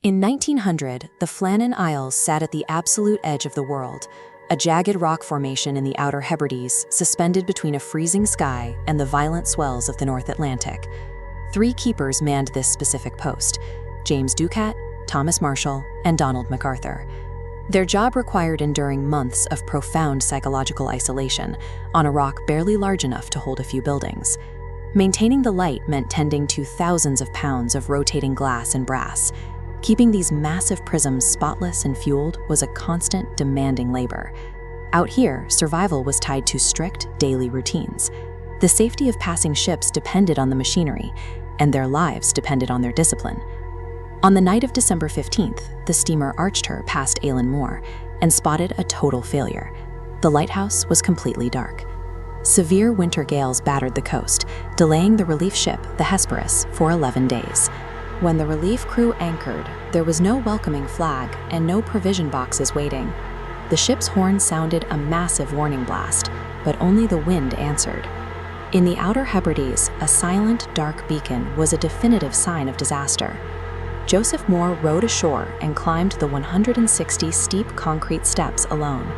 In 1900, the Flannan Isles sat at the absolute edge of the world, a jagged rock formation in the Outer Hebrides suspended between a freezing sky and the violent swells of the North Atlantic. 3 keepers manned this specific post: James Ducat, Thomas Marshall, and Donald MacArthur. Their job required enduring months of profound psychological isolation on a rock barely large enough to hold a few buildings. Maintaining the light meant tending to thousands of pounds of rotating glass and brass. Keeping these massive prisms spotless and fueled was a constant, demanding labor. Out here, survival was tied to strict, daily routines. The safety of passing ships depended on the machinery, and their lives depended on their discipline. On the night of December 15th, the steamer arched her past Eilean Mor and spotted a total failure. The lighthouse was completely dark. Severe winter gales battered the coast, delaying the relief ship, the Hesperus, for 11 days. When the relief crew anchored, there was no welcoming flag and no provision boxes waiting. The ship's horn sounded a massive warning blast, but only the wind answered. In the Outer Hebrides, a silent, dark beacon was a definitive sign of disaster. Joseph Moore rowed ashore and climbed the 160 steep concrete steps alone.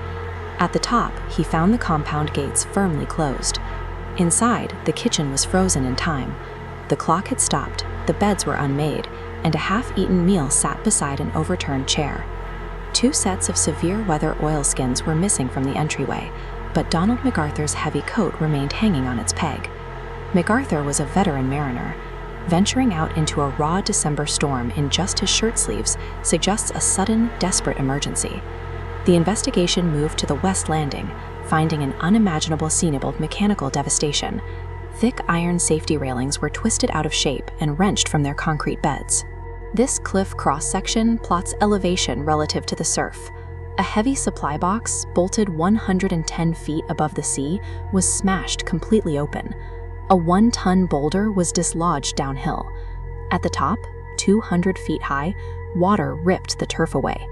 At the top, he found the compound gates firmly closed. Inside, the kitchen was frozen in time. The clock had stopped, the beds were unmade, and a half-eaten meal sat beside an overturned chair. 2 sets of severe weather oilskins were missing from the entryway, but Donald MacArthur's heavy coat remained hanging on its peg. MacArthur was a veteran mariner. Venturing out into a raw December storm in just his shirt sleeves suggests a sudden, desperate emergency. The investigation moved to the West Landing, finding an unimaginable scene of mechanical devastation. Thick iron safety railings were twisted out of shape and wrenched from their concrete beds. This cliff cross-section plots elevation relative to the surf. A heavy supply box, bolted 110 feet above the sea, was smashed completely open. A 1-ton boulder was dislodged downhill. At the top, 200 feet high, water ripped the turf away.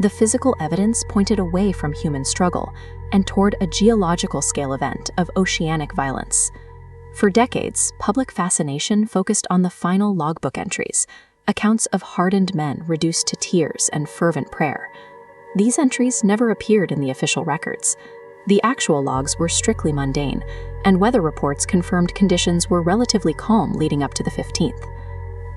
The physical evidence pointed away from human struggle and toward a geological scale event of oceanic violence. For decades, public fascination focused on the final logbook entries, accounts of hardened men reduced to tears and fervent prayer. These entries never appeared in the official records. The actual logs were strictly mundane, and weather reports confirmed conditions were relatively calm leading up to the 15th.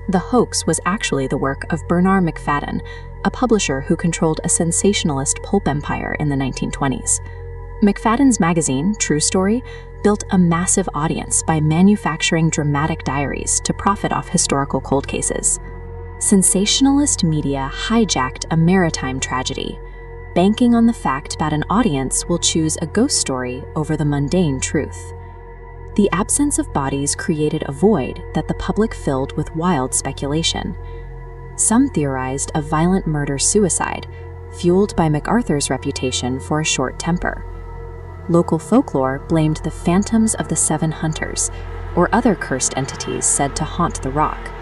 The hoax was actually the work of Bernard McFadden, a publisher who controlled a sensationalist pulp empire in the 1920s. McFadden's magazine, True Story, built a massive audience by manufacturing dramatic diaries to profit off historical cold cases. Sensationalist media hijacked a maritime tragedy, banking on the fact that an audience will choose a ghost story over the mundane truth. The absence of bodies created a void that the public filled with wild speculation. Some theorized a violent murder-suicide, fueled by MacArthur's reputation for a short temper. Local folklore blamed the phantoms of the 7 hunters, or other cursed entities said to haunt the rock.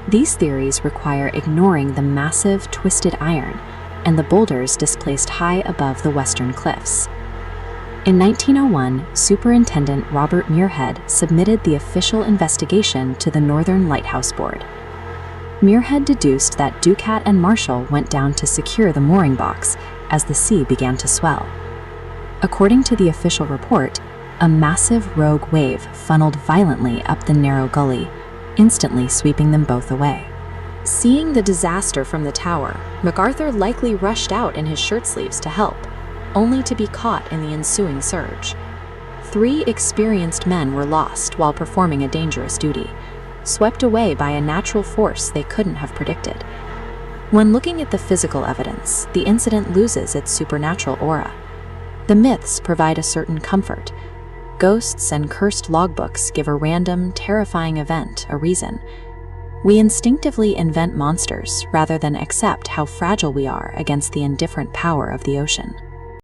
These theories require ignoring the massive, twisted iron and the boulders displaced high above the western cliffs. In 1901, Superintendent Robert Muirhead submitted the official investigation to the Northern Lighthouse Board. Muirhead deduced that Ducat and Marshall went down to secure the mooring box as the sea began to swell. According to the official report, a massive rogue wave funneled violently up the narrow gully, instantly sweeping them both away. Seeing the disaster from the tower, MacArthur likely rushed out in his shirt sleeves to help, only to be caught in the ensuing surge. 3 experienced men were lost while performing a dangerous duty, swept away by a natural force they couldn't have predicted. When looking at the physical evidence, the incident loses its supernatural aura. The myths provide a certain comfort. Ghosts and cursed logbooks give a random, terrifying event a reason. We instinctively invent monsters rather than accept how fragile we are against the indifferent power of the ocean.